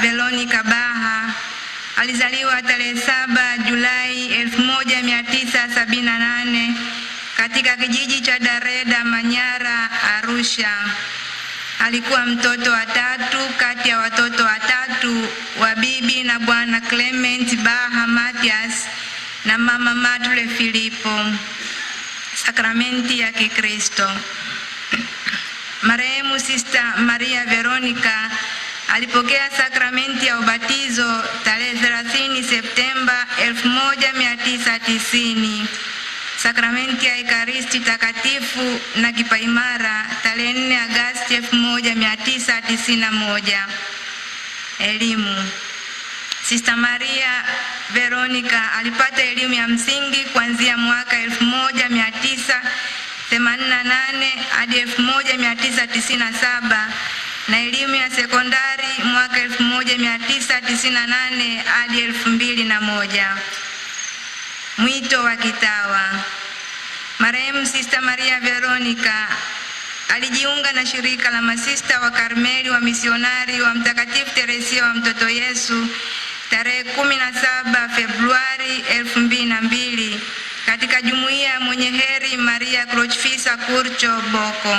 Veronica Baha alizaliwa tarehe 7 Julai 1978 katika kijiji cha Dareda, Manyara, Arusha. Alikuwa mtoto wa tatu kati ya watoto watatu wa bibi na bwana Clement Baha Mathias na mama Mature Filipo. Sakramenti ya Kikristo. Marehemu Sister Maria Veronica alipokea sakramenti ya ubatizo tarehe 30 Septemba 1990. Sakramenti ya Ekaristi Takatifu na Kipaimara tarehe 4 Agosti 1991. Elimu. Sister Maria Veronica alipata elimu ya msingi kuanzia mwaka 1988 hadi 1997 na elimu ya sekondari mwaka 1998 hadi 2001. Mwito wa kitawa. Marehemu Sister Maria Veronica alijiunga na shirika la masista wa Karmeli wa misionari wa Mtakatifu Teresia wa Mtoto Yesu tarehe 17 Februari 2002 katika jumuiya Mwenye Heri Maria Krochfisa Kurcho Boko.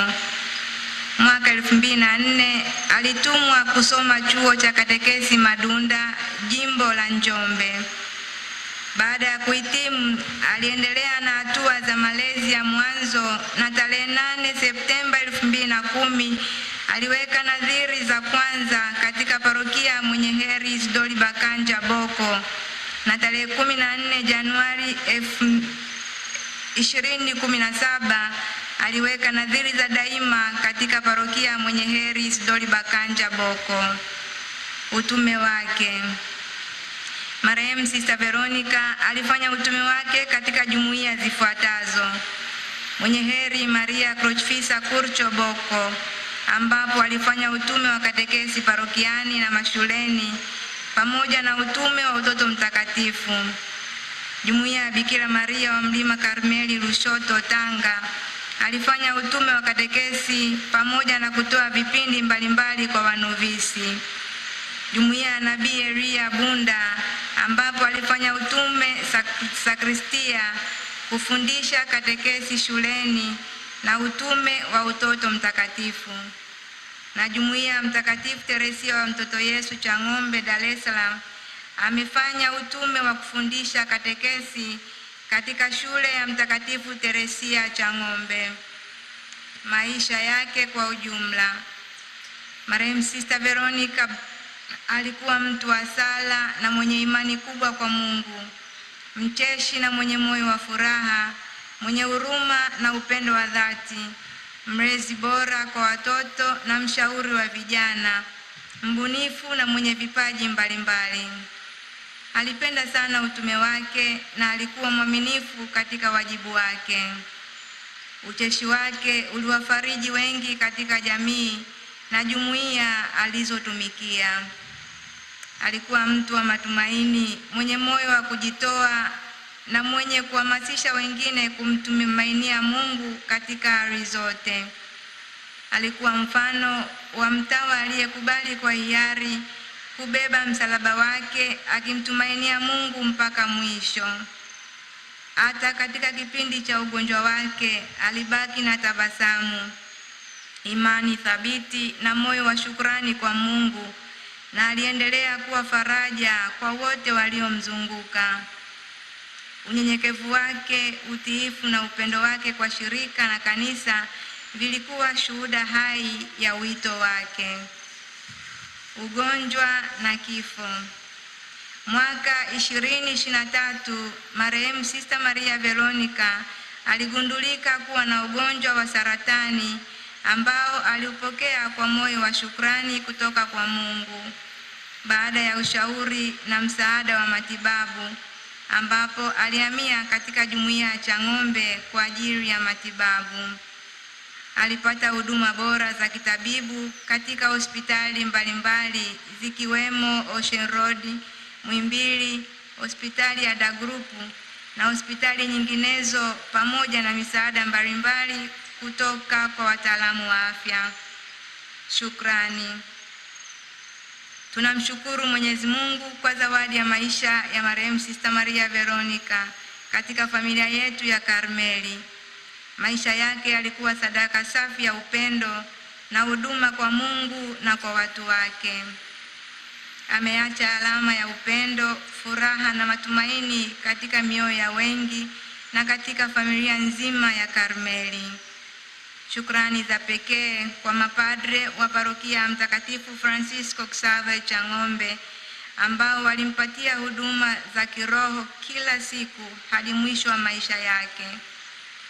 Mwaka 2004 alitumwa kusoma chuo cha katekesi Madunda, jimbo la Njombe. Baada ya kuhitimu, aliendelea na hatua za malezi ya mwanzo na tarehe 8 Septemba 2010 aliweka nadhiri za kwanza katika parokia Mwenye Heri Isidori Bakanja Boko, na tarehe 14 Januari 2017 aliweka nadhiri za daima katika parokia Mwenye Heri Isidori Bakanja Boko. Utume wake. Marehemu Sister Veronica alifanya utume wake katika jumuiya zifuatazo: Mwenye Heri Maria Krochfisa Kurcho Boko, ambapo alifanya utume wa katekesi parokiani na mashuleni pamoja na utume wa utoto mtakatifu. Jumuiya ya Bikira Maria wa Mlima Karmeli Lushoto, Tanga, alifanya utume wa katekesi pamoja na kutoa vipindi mbalimbali kwa wanovisi. Jumuiya ya Nabii Elia Bunda, ambapo alifanya utume sakristia, kufundisha katekesi shuleni na utume wa utoto mtakatifu. Na jumuiya Mtakatifu Teresia wa Mtoto Yesu Chang'ombe, Dar es Salaam, amefanya utume wa kufundisha katekesi katika shule ya Mtakatifu Teresia Chang'ombe. Maisha yake kwa ujumla. Marehemu Sister Veronica alikuwa mtu wa sala na mwenye imani kubwa kwa Mungu, mcheshi na mwenye moyo wa furaha, mwenye huruma na upendo wa dhati, mlezi bora kwa watoto na mshauri wa vijana, mbunifu na mwenye vipaji mbalimbali. Alipenda sana utume wake na alikuwa mwaminifu katika wajibu wake. Ucheshi wake uliwafariji wengi katika jamii na jumuiya alizotumikia. Alikuwa mtu wa matumaini, mwenye moyo wa kujitoa na mwenye kuhamasisha wengine kumtumainia Mungu katika hali zote. Alikuwa mfano wa mtawa aliyekubali kwa hiari kubeba msalaba wake akimtumainia Mungu mpaka mwisho. Hata katika kipindi cha ugonjwa wake alibaki na tabasamu, imani thabiti na moyo wa shukrani kwa Mungu, na aliendelea kuwa faraja kwa wote waliomzunguka. Unyenyekevu wake, utiifu na upendo wake kwa shirika na kanisa vilikuwa shuhuda hai ya wito wake. Ugonjwa na kifo. Mwaka 2023 marehemu Sister Maria Veronica aligundulika kuwa na ugonjwa wa saratani ambao aliupokea kwa moyo wa shukrani kutoka kwa Mungu baada ya ushauri na msaada wa matibabu, ambapo alihamia katika jumuiya ya Chang'ombe kwa ajili ya matibabu. Alipata huduma bora za kitabibu katika hospitali mbalimbali zikiwemo Ocean Road, Muhimbili, hospitali ya Da Group na hospitali nyinginezo, pamoja na misaada mbalimbali kutoka kwa wataalamu wa afya. Shukrani. Tunamshukuru Mwenyezi Mungu kwa zawadi ya maisha ya marehemu Sister Maria Veronica katika familia yetu ya Karmeli. Maisha yake yalikuwa sadaka safi ya upendo na huduma kwa Mungu na kwa watu wake. Ameacha alama ya upendo, furaha na matumaini katika mioyo ya wengi na katika familia nzima ya Karmeli. Shukrani za pekee kwa mapadre wa parokia Mtakatifu Francisco Xavier Chang'ombe ambao walimpatia huduma za kiroho kila siku hadi mwisho wa maisha yake.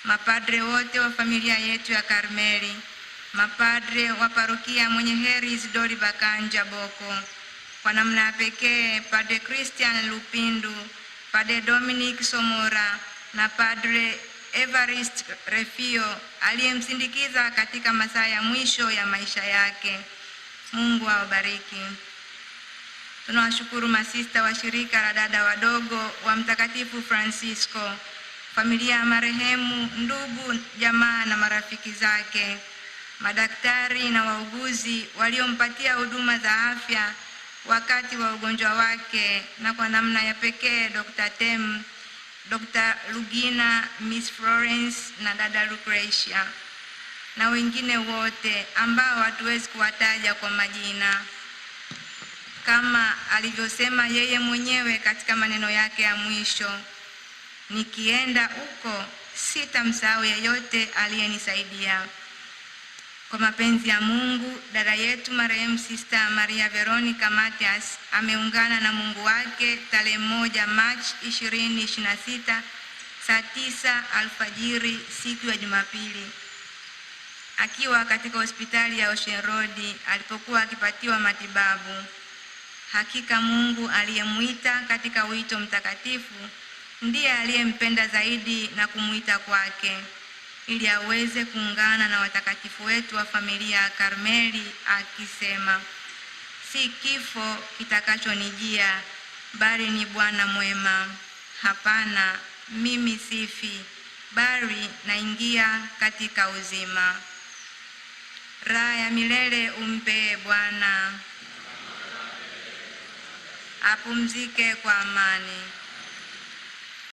Mapadre wote wa familia yetu ya Karmeli, mapadre wa parokia Mwenye Heri Isidori Bakanja Boko, kwa namna ya pekee Padre Christian Lupindu, Padre Dominic Somora na Padre Evarist Refio aliyemsindikiza katika masaa ya mwisho ya maisha yake. Mungu awabariki. Tunawashukuru masista wa shirika la dada wadogo wa Mtakatifu Francisco, familia ya marehemu, ndugu, jamaa na marafiki zake, madaktari na wauguzi waliompatia huduma za afya wakati wa ugonjwa wake, na kwa namna ya pekee Dr. Tem, Dr. Lugina, Miss Florence na dada Lucretia na wengine wote ambao hatuwezi kuwataja kwa majina. Kama alivyosema yeye mwenyewe katika maneno yake ya mwisho, nikienda huko sitamsahau yeyote aliyenisaidia. Kwa mapenzi ya Mungu, dada yetu marehemu Sister Maria Veronica Matias ameungana na Mungu wake tarehe 1 Machi 2026 saa 9 alfajiri siku ya Jumapili, akiwa katika hospitali ya Ocean Road alipokuwa akipatiwa matibabu. Hakika Mungu aliyemuita katika wito mtakatifu ndiye aliyempenda zaidi na kumuita kwake ili aweze kuungana na watakatifu wetu wa familia ya Karmeli, akisema, si kifo kitakachonijia bali ni Bwana mwema. Hapana, mimi sifi bali naingia katika uzima. Raha ya milele umpe Bwana, apumzike kwa amani.